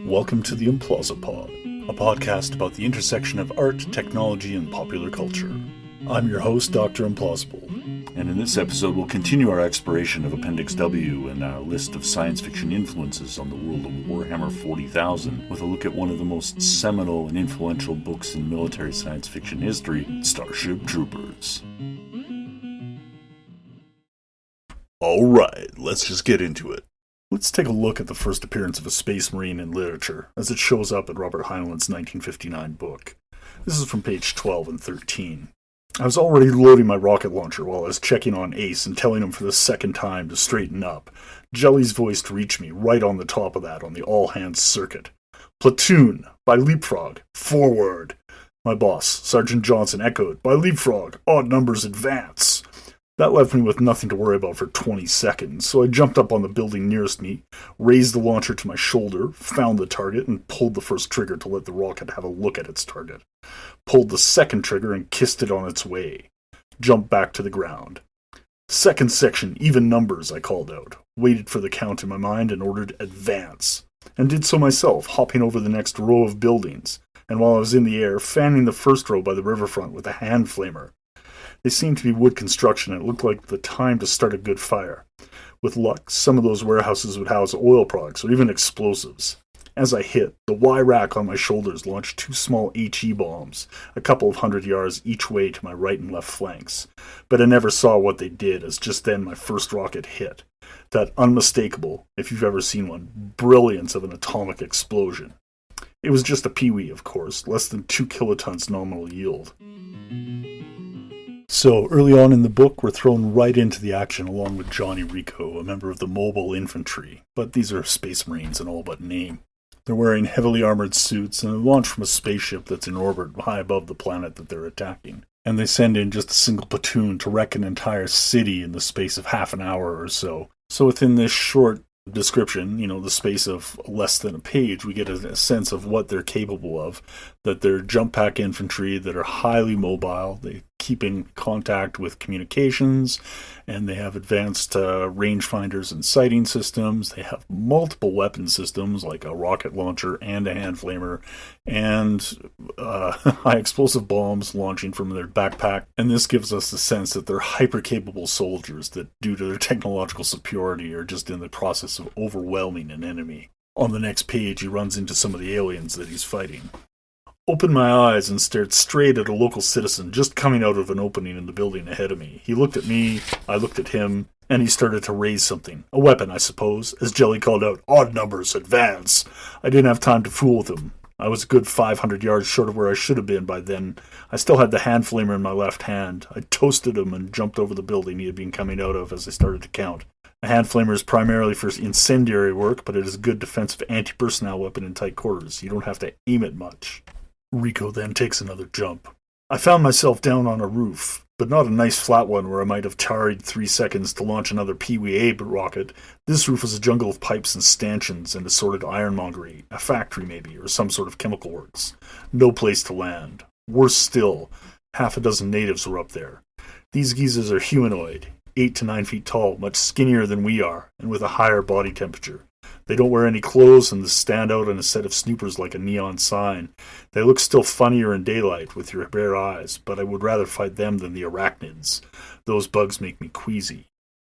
Welcome to the Implausipod, a podcast about the intersection of art, technology, and popular culture. I'm your host, Dr. Implausible, and in this episode we'll continue our exploration of Appendix W and our list of science fiction influences on the world of Warhammer 40,000 with a look at one of the most seminal and influential books in military science fiction history, Starship Troopers. Alright, let's just get into it. Let's take a look at the first appearance of a space marine in literature, as it shows up in Robert Heinlein's 1959 book. This is from page 12 and 13. I was already loading my rocket launcher while I was checking on Ace and telling him for the second time to straighten up. Jelly's voice reached me right on the top of that on the all-hands circuit. "Platoon, by leapfrog, forward." My boss, Sergeant Johnson, echoed, "By leapfrog, odd numbers advance." That left me with nothing to worry about for 20 seconds, so I jumped up on the building nearest me, raised the launcher to my shoulder, found the target, and pulled the first trigger to let the rocket have a look at its target. Pulled the second trigger and kissed it on its way. Jumped back to the ground. "Second section, even numbers," I called out, waited for the count in my mind and ordered advance, and did so myself, hopping over the next row of buildings, and while I was in the air, fanning the first row by the riverfront with a hand flamer. They seemed to be wood construction, and it looked like the time to start a good fire. With luck, some of those warehouses would house oil products or even explosives. As I hit, the Y-rack on my shoulders launched two small HE bombs, a couple of 100 yards each way to my right and left flanks. But I never saw what they did, as just then my first rocket hit. That unmistakable, if you've ever seen one, brilliance of an atomic explosion. It was just a peewee, of course, less than 2 kilotons nominal yield. So, early on in the book, we're thrown right into the action along with Johnny Rico, a member of the Mobile Infantry, but these are Space Marines in all but name. They're wearing heavily armored suits and they launch from a spaceship that's in orbit high above the planet that they're attacking. And they send in just a single platoon to wreck an entire city in the space of half an hour or so. So within this short description, the space of less than a page, we get a sense of what they're capable of, that they're jump pack infantry that are highly mobile, they keep in contact with communications, and they have advanced rangefinders and sighting systems. They have multiple weapon systems like a rocket launcher and a hand flamer, and high explosive bombs launching from their backpack. And this gives us the sense that they're hyper-capable soldiers that, due to their technological superiority, are just in the process of overwhelming an enemy. On the next page, he runs into some of the aliens that he's fighting. Opened my eyes and stared straight at a local citizen just coming out of an opening in the building ahead of me. He looked at me, I looked at him, and he started to raise something. A weapon, I suppose, as Jelly called out, "Odd numbers, advance." I didn't have time to fool with him. I was a good 500 yards short of where I should have been by then. I still had the hand flamer in my left hand. I toasted him and jumped over the building he had been coming out of as I started to count. A hand flamer is primarily for incendiary work, but it is a good defensive anti-personnel weapon in tight quarters. You don't have to aim it much. Rico then takes another jump. I found myself down on a roof, but not a nice flat one where I might have tarried 3 seconds to launch another Pee-wee rocket. This roof was a jungle of pipes and stanchions and assorted ironmongery, a factory maybe, or some sort of chemical works. No place to land. Worse still, half a dozen natives were up there. These geezers are humanoid, 8 to 9 feet tall, much skinnier than we are, and with a higher body temperature. They don't wear any clothes and they stand out on a set of snoopers like a neon sign. They look still funnier in daylight with your bare eyes, but I would rather fight them than the arachnids. Those bugs make me queasy.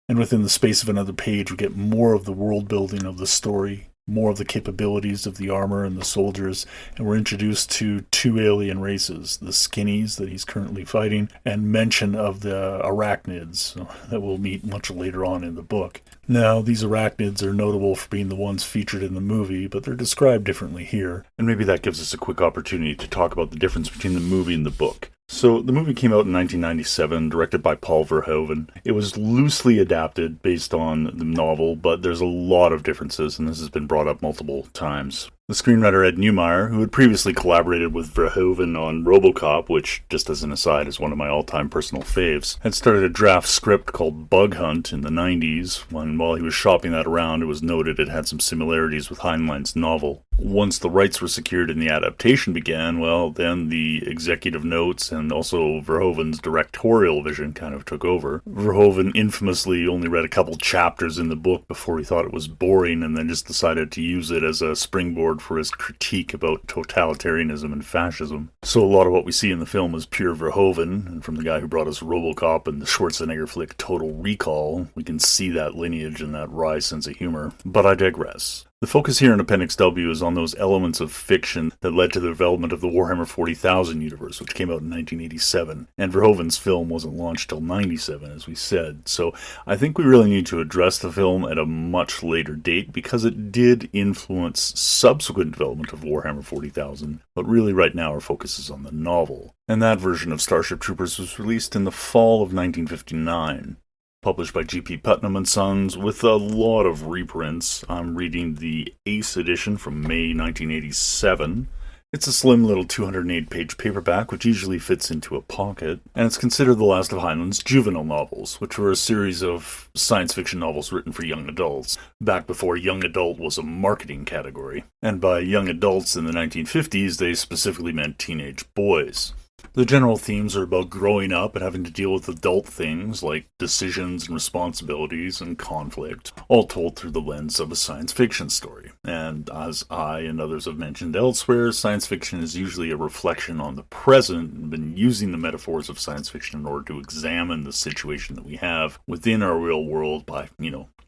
And within the space of another page, we get more of the world building of the story, more of the capabilities of the armor and the soldiers, and we're introduced to 2 alien races, the skinnies that he's currently fighting, and mention of the arachnids that we'll meet much later on in the book. Now, these arachnids are notable for being the ones featured in the movie, but they're described differently here, and maybe that gives us a quick opportunity to talk about the difference between the movie and the book. So, the movie came out in 1997, directed by Paul Verhoeven. It was loosely adapted based on the novel, but there's a lot of differences, and this has been brought up multiple times. The screenwriter Ed Neumeyer, who had previously collaborated with Verhoeven on RoboCop, which, just as an aside, is one of my all-time personal faves, had started a draft script called Bug Hunt in the 90s, when while he was shopping that around, it was noted it had some similarities with Heinlein's novel. Once the rights were secured and the adaptation began, well, then the executive notes and also Verhoeven's directorial vision kind of took over. Verhoeven infamously only read a couple chapters in the book before he thought it was boring and then just decided to use it as a springboard Award for his critique about totalitarianism and fascism. So a lot of what we see in the film is pure Verhoeven, and from the guy who brought us RoboCop and the Schwarzenegger flick Total Recall, we can see that lineage and that wry sense of humor. But I digress. The focus here in Appendix W is on those elements of fiction that led to the development of the Warhammer 40,000 universe, which came out in 1987, and Verhoeven's film wasn't launched till 97, as we said. So I think we really need to address the film at a much later date, because it did influence subsequent development of Warhammer 40,000, but really right now our focus is on the novel. And that version of Starship Troopers was released in the fall of 1959. Published by G.P. Putnam and Sons, with a lot of reprints. I'm reading the Ace edition from May 1987. It's a slim little 208-page paperback, which easily fits into a pocket, and it's considered the last of Heinlein's juvenile novels, which were a series of science fiction novels written for young adults, back before young adult was a marketing category. And by young adults in the 1950s, they specifically meant teenage boys. The general themes are about growing up and having to deal with adult things like decisions and responsibilities and conflict, all told through the lens of a science fiction story. And as I and others have mentioned elsewhere, science fiction is usually a reflection on the present, and been using the metaphors of science fiction in order to examine the situation that we have within our real world by,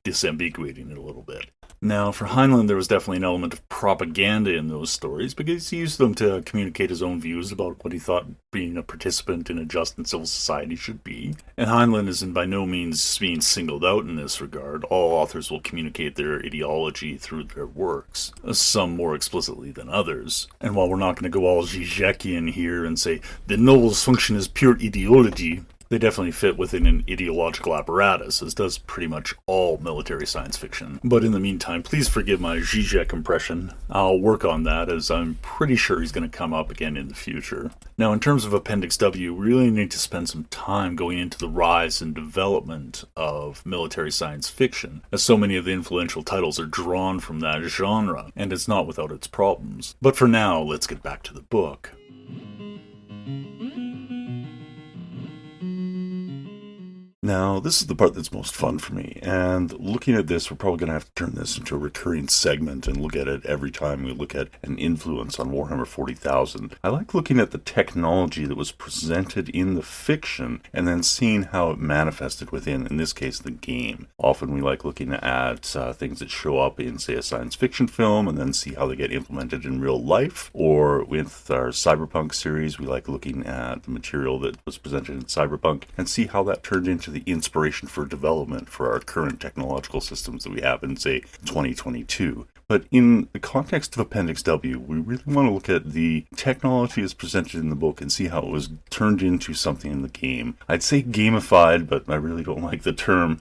disambiguating it a little bit. Now, for Heinlein, there was definitely an element of propaganda in those stories, because he used them to communicate his own views about what he thought being a participant in a just and civil society should be. And Heinlein isn't by no means being singled out in this regard. All authors will communicate their ideology through their works, some more explicitly than others. And while we're not going to go all Žižekian here and say the novel's function is pure ideology, they definitely fit within an ideological apparatus, as does pretty much all military science fiction. But in the meantime, please forgive my Zizek impression. I'll work on that, as I'm pretty sure he's going to come up again in the future. Now, in terms of Appendix W, we really need to spend some time going into the rise and development of military science fiction, as so many of the influential titles are drawn from that genre, and it's not without its problems. But for now, let's get back to the book. Now, this is the part that's most fun for me, and looking at this, we're probably going to have to turn this into a recurring segment and look at it every time we look at an influence on Warhammer 40,000. I like looking at the technology that was presented in the fiction, and then seeing how it manifested within, in this case, the game. Often we like looking at things that show up in, say, a science fiction film, and then see how they get implemented in real life. Or with our Cyberpunk series, we like looking at the material that was presented in Cyberpunk, and see how that turned into the inspiration for development for our current technological systems that we have in, say, 2022. But in the context of Appendix W, we really want to look at the technology as presented in the book and see how it was turned into something in the game. I'd say gamified, but I really don't like the term.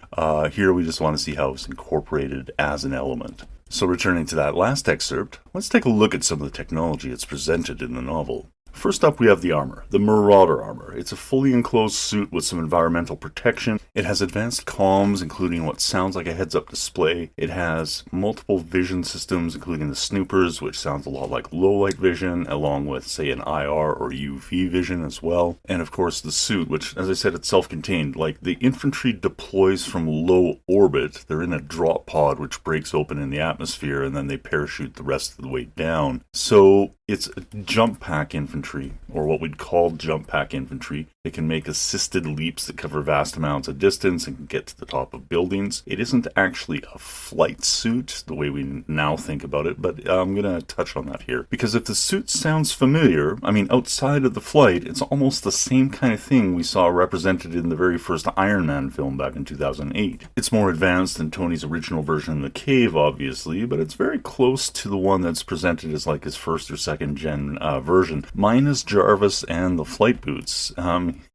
Here we just want to see how it was incorporated as an element. So returning to that last excerpt, let's take a look at some of the technology that's presented in the novel. First up, we have the armor, the Marauder armor. It's a fully enclosed suit with some environmental protection. It has advanced comms, including what sounds like a heads-up display. It has multiple vision systems, including the snoopers, which sounds a lot like low-light vision, along with, say, an IR or UV vision as well. And, of course, the suit, which, as I said, it's self-contained. Like, the infantry deploys from low orbit. They're in a drop pod, which breaks open in the atmosphere, and then they parachute the rest of the way down. So it's a jump pack infantry, or what we'd call jump pack infantry. They can make assisted leaps that cover vast amounts of distance and can get to the top of buildings. It isn't actually a flight suit, the way we now think about it, but I'm going to touch on that here. Because if the suit sounds familiar, outside of the flight, it's almost the same kind of thing we saw represented in the very first Iron Man film back in 2008. It's more advanced than Tony's original version in the cave, obviously, but it's very close to the one that's presented as like his first or second gen version, minus Jarvis and the flight boots.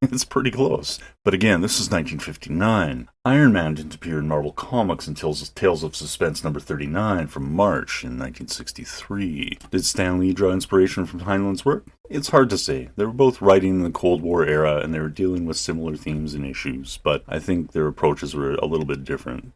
It's pretty close. But again, this is 1959. Iron Man didn't appear in Marvel Comics until Tales of Suspense number 39 from March in 1963. Did Stan Lee draw inspiration from Heinlein's work? It's hard to say. They were both writing in the Cold War era, and they were dealing with similar themes and issues, but I think their approaches were a little bit different.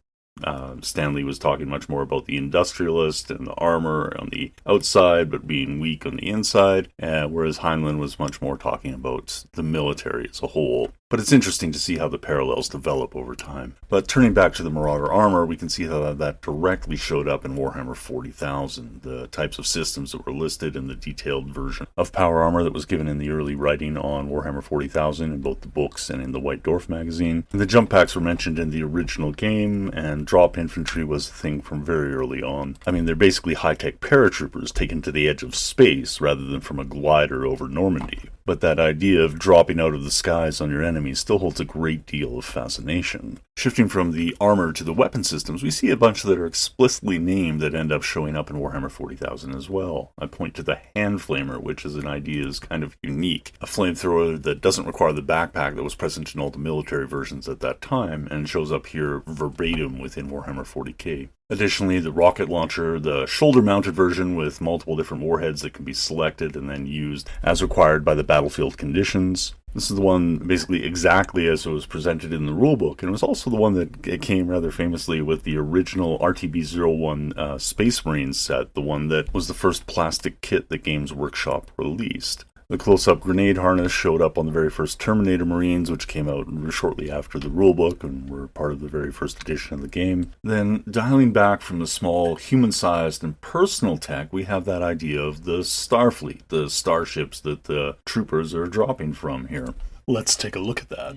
Stan Lee was talking much more about the industrialist and the armor on the outside, but being weak on the inside, whereas Heinlein was much more talking about the military as a whole. But it's interesting to see how the parallels develop over time. But turning back to the Marauder armor, we can see how that directly showed up in Warhammer 40,000. The types of systems that were listed in the detailed version of power armor that was given in the early writing on Warhammer 40,000 in both the books and in the White Dwarf magazine. And the jump packs were mentioned in the original game, and drop infantry was a thing from very early on. I mean, they're basically high-tech paratroopers taken to the edge of space rather than from a glider over Normandy. But that idea of dropping out of the skies on your enemies still holds a great deal of fascination. Shifting from the armor to the weapon systems, we see a bunch that are explicitly named that end up showing up in Warhammer 40,000 as well. I point to the hand flamer, which is an idea is kind of unique. A flamethrower that doesn't require the backpack that was present in all the military versions at that time, and shows up here verbatim within Warhammer 40k. Additionally, the rocket launcher, the shoulder-mounted version with multiple different warheads that can be selected and then used as required by the battlefield conditions. This is the one basically exactly as it was presented in the rulebook, and it was also the one that came rather famously with the original RTB-01 Space Marines set, the one that was the first plastic kit that Games Workshop released. The close-up grenade harness showed up on the very first Terminator Marines, which came out shortly after the rulebook and were part of the very first edition of the game. Then, dialing back from the small, human-sized and personal tech, we have that idea of the Starfleet, the starships that the troopers are dropping from here. Let's take a look at that.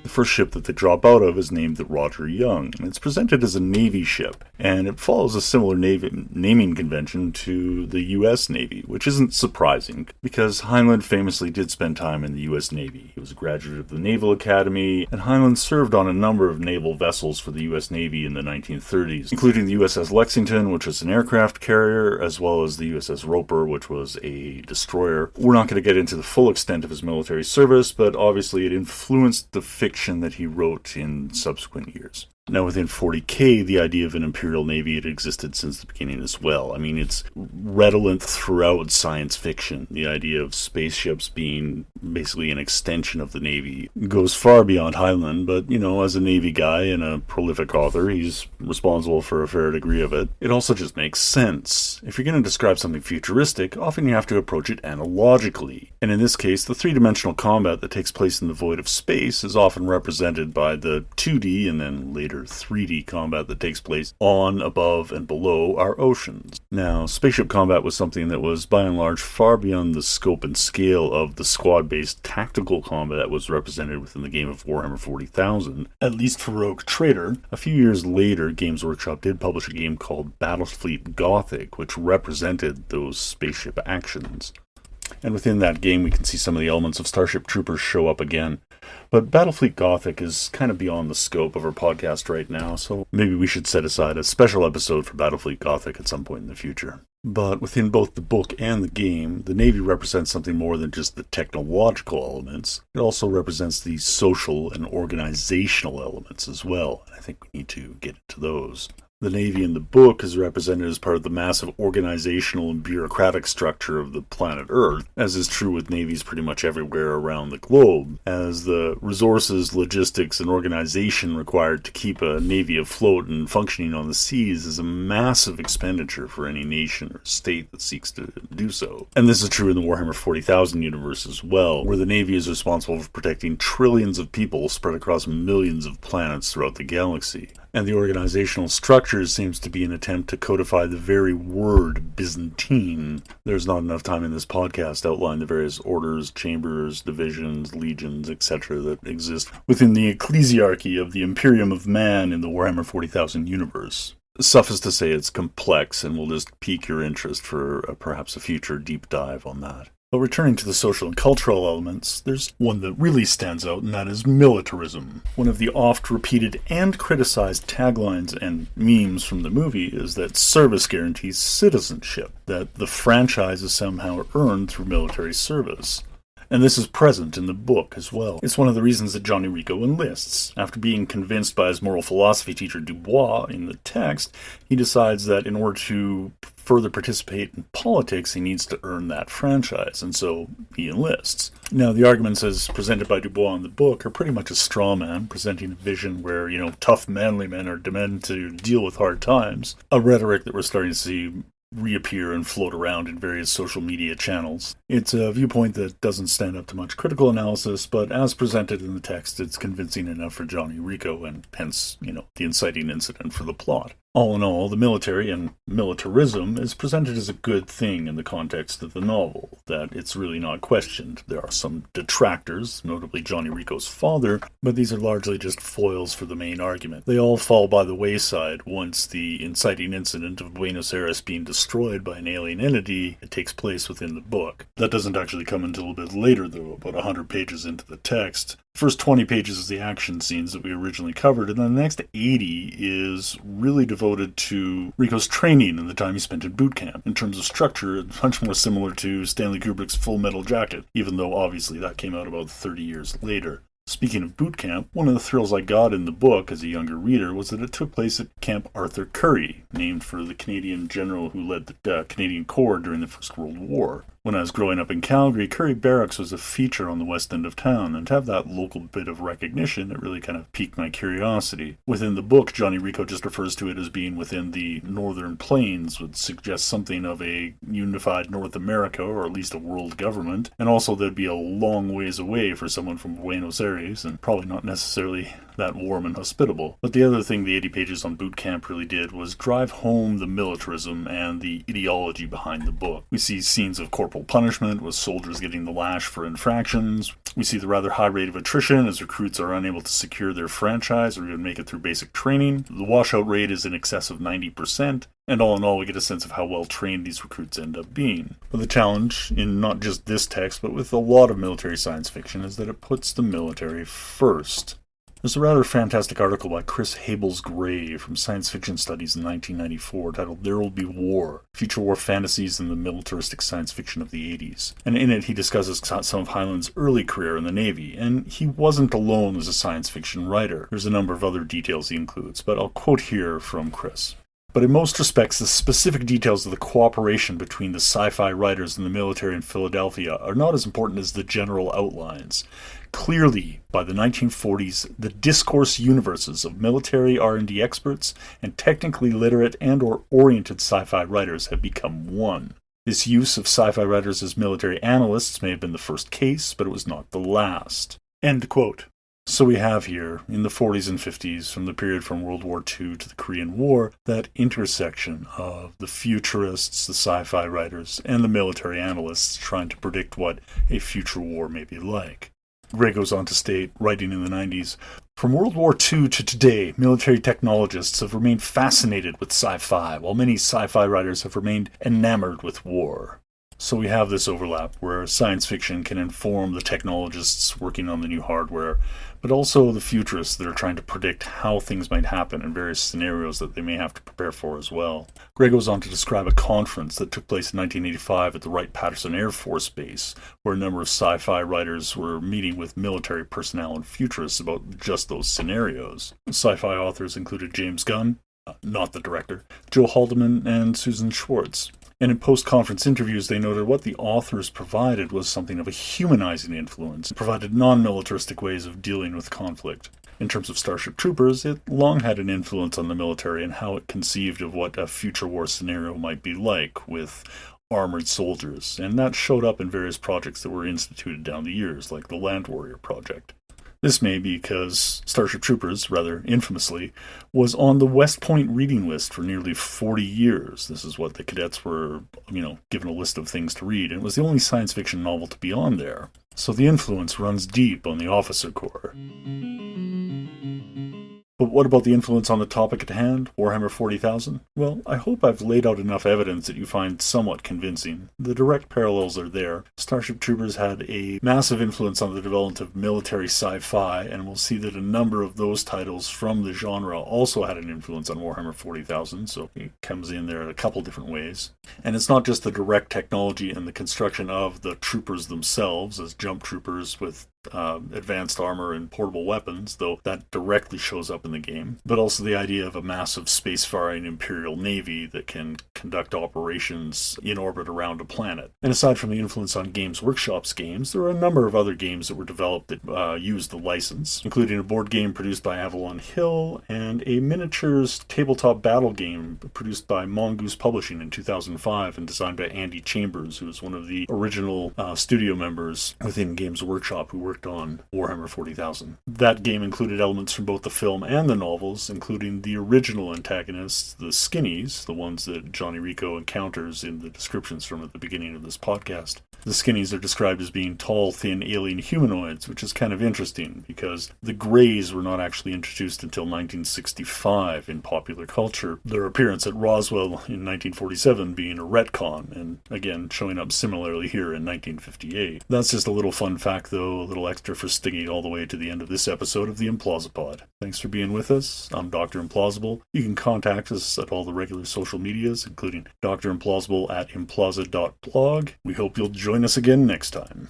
The first ship that they drop out of is named the Roger Young, and it's presented as a Navy ship, and it follows a similar naming convention to the U.S. Navy, which isn't surprising, because Heinlein famously did spend time in the U.S. Navy. He was a graduate of the Naval Academy, and Heinlein served on a number of naval vessels for the U.S. Navy in the 1930s, including the USS Lexington, which was an aircraft carrier, as well as the USS Roper, which was a destroyer. We're not going to get into the full extent of his military service, but obviously it influenced the fiction that he wrote in subsequent years. Now, within 40k, the idea of an Imperial Navy had existed since the beginning as well. I mean, it's redolent throughout science fiction. The idea of spaceships being basically an extension of the Navy goes far beyond Heinlein, but, as a Navy guy and a prolific author, he's responsible for a fair degree of it. It also just makes sense. If you're going to describe something futuristic, often you have to approach it analogically. And in this case, the three-dimensional combat that takes place in the void of space is often represented by the 2D and then later 3D combat that takes place on, above, and below our oceans. Now, spaceship combat was something that was, by and large, far beyond the scope and scale of the squad-based tactical combat that was represented within the game of Warhammer 40,000, at least for Rogue Trader. A few years later, Games Workshop did publish a game called Battlefleet Gothic, which represented those spaceship actions. And within that game, we can see some of the elements of Starship Troopers show up again. But Battlefleet Gothic is kind of beyond the scope of our podcast right now, so maybe we should set aside a special episode for Battlefleet Gothic at some point in the future. But within both the book and the game, the Navy represents something more than just the technological elements. It also represents the social and organizational elements as well, and I think we need to get into those. The Navy in the book is represented as part of the massive organizational and bureaucratic structure of the planet Earth, as is true with navies pretty much everywhere around the globe, as the resources, logistics, and organization required to keep a navy afloat and functioning on the seas is a massive expenditure for any nation or state that seeks to do so. And this is true in the Warhammer 40,000 universe as well, where the Navy is responsible for protecting trillions of people spread across millions of planets throughout the galaxy. And the organizational structure seems to be an attempt to codify the very word Byzantine. There's not enough time in this podcast to outline the various orders, chambers, divisions, legions, etc. that exist within the ecclesiarchy of the Imperium of Man in the Warhammer 40,000 universe. Suffice to say it's complex, and we'll just pique your interest for perhaps a future deep dive on that. But returning to the social and cultural elements, there's one that really stands out, and that is militarism. One of the oft-repeated and criticized taglines and memes from the movie is that service guarantees citizenship, that the franchise is somehow earned through military service. And this is present in the book as well. It's one of the reasons that Johnny Rico enlists. After being convinced by his moral philosophy teacher Dubois in the text, he decides that in order to further participate in politics, he needs to earn that franchise, and so he enlists. Now, the arguments as presented by Dubois in the book are pretty much a straw man, presenting a vision where, tough, manly men are demanded to deal with hard times, a rhetoric that we're starting to see reappear and float around in various social media channels. It's a viewpoint that doesn't stand up to much critical analysis, but as presented in the text, it's convincing enough for Johnny Rico, and hence, the inciting incident for the plot. All in all, the military and militarism is presented as a good thing in the context of the novel, that it's really not questioned. There are some detractors, notably Johnny Rico's father, but these are largely just foils for the main argument. They all fall by the wayside once the inciting incident of Buenos Aires being destroyed by an alien entity takes place within the book. That doesn't actually come until a bit later, though, about 100 pages into the text. The first 20 pages is the action scenes that we originally covered, and then the next 80 is really devoted to Rico's training and the time he spent in boot camp. In terms of structure, it's much more similar to Stanley Kubrick's Full Metal Jacket, even though obviously that came out about 30 years later. Speaking of boot camp, one of the thrills I got in the book as a younger reader was that it took place at Camp Arthur Currie, named for the Canadian general who led the Canadian Corps during the First World War. When I was growing up in Calgary, Currie Barracks was a feature on the west end of town, and to have that local bit of recognition, it really kind of piqued my curiosity. Within the book, Johnny Rico just refers to it as being within the Northern Plains, which suggests something of a unified North America, or at least a world government, and also that'd be a long ways away for someone from Buenos Aires, and probably not necessarily that warm and hospitable. But the other thing the 80 pages on boot camp really did was drive home the militarism and the ideology behind the book. We see scenes of corporal punishment, with soldiers getting the lash for infractions. We see the rather high rate of attrition as recruits are unable to secure their franchise or even make it through basic training. The washout rate is in excess of 90%. And all in all, we get a sense of how well trained these recruits end up being. But the challenge, in not just this text, but with a lot of military science fiction, is that it puts the military first. There's a rather fantastic article by Chris Habels-Gray from Science Fiction Studies in 1994 titled There Will Be War, Future War Fantasies in the Militaristic Science Fiction of the 80s. And in it, he discusses some of Heinlein's early career in the Navy, and he wasn't alone as a science fiction writer. There's a number of other details he includes, but I'll quote here from Chris. But in most respects, the specific details of the cooperation between the sci-fi writers and the military in Philadelphia are not as important as the general outlines. Clearly, by the 1940s, the discourse universes of military R&D experts and technically literate and/or oriented sci-fi writers have become one. This use of sci-fi writers as military analysts may have been the first case, but it was not the last. End quote. So we have here, in the 40s and 50s, from the period from World War II to the Korean War, that intersection of the futurists, the sci-fi writers, and the military analysts trying to predict what a future war may be like. Gray goes on to state, writing in the 90s, from World War II to today, military technologists have remained fascinated with sci-fi, while many sci-fi writers have remained enamored with war. So we have this overlap where science fiction can inform the technologists working on the new hardware, but also the futurists that are trying to predict how things might happen in various scenarios that they may have to prepare for as well. Gray goes on to describe a conference that took place in 1985 at the Wright-Patterson Air Force Base, where a number of sci-fi writers were meeting with military personnel and futurists about just those scenarios. Sci-fi authors included James Gunn, not the director, Joe Haldeman, and Susan Schwartz. And in post-conference interviews, they noted what the authors provided was something of a humanizing influence. It provided non-militaristic ways of dealing with conflict. In terms of Starship Troopers, it long had an influence on the military and how it conceived of what a future war scenario might be like with armored soldiers. And that showed up in various projects that were instituted down the years, like the Land Warrior Project. This may be because Starship Troopers, rather infamously, was on the West Point reading list for nearly 40 years. This is what the cadets were, given a list of things to read, and it was the only science fiction novel to be on there. So the influence runs deep on the officer corps. But what about the influence on the topic at hand, Warhammer 40,000? Well, I hope I've laid out enough evidence that you find somewhat convincing. The direct parallels are there. Starship Troopers had a massive influence on the development of military sci-fi, and we'll see that a number of those titles from the genre also had an influence on Warhammer 40,000, so it comes in there in a couple different ways. And it's not just the direct technology and the construction of the troopers themselves as jump troopers with advanced armor and portable weapons, though that directly shows up in the game, but also the idea of a massive spacefaring Imperial Navy that can conduct operations in orbit around a planet. And aside from the influence on Games Workshop's games, there were a number of other games that were developed that used the license, including a board game produced by Avalon Hill and a miniatures tabletop battle game produced by Mongoose Publishing in 2005 and designed by Andy Chambers, who was one of the original studio members within Games Workshop who worked on Warhammer 40,000. That game included elements from both the film and the novels, including the original antagonists, the Skinnies, the ones that Johnny Rico encounters in the descriptions from at the beginning of this podcast. The Skinnies are described as being tall, thin, alien humanoids, which is kind of interesting because the Greys were not actually introduced until 1965 in popular culture. Their appearance at Roswell in 1947 being a retcon, and again showing up similarly here in 1958. That's just a little fun fact, though, a little extra for sticking all the way to the end of this episode of the Implausipod. Thanks for being with us. I'm Dr. Implausible. You can contact us at all the regular social medias, including Dr. Implausible at implausa.blog. We hope you'll join us again next time.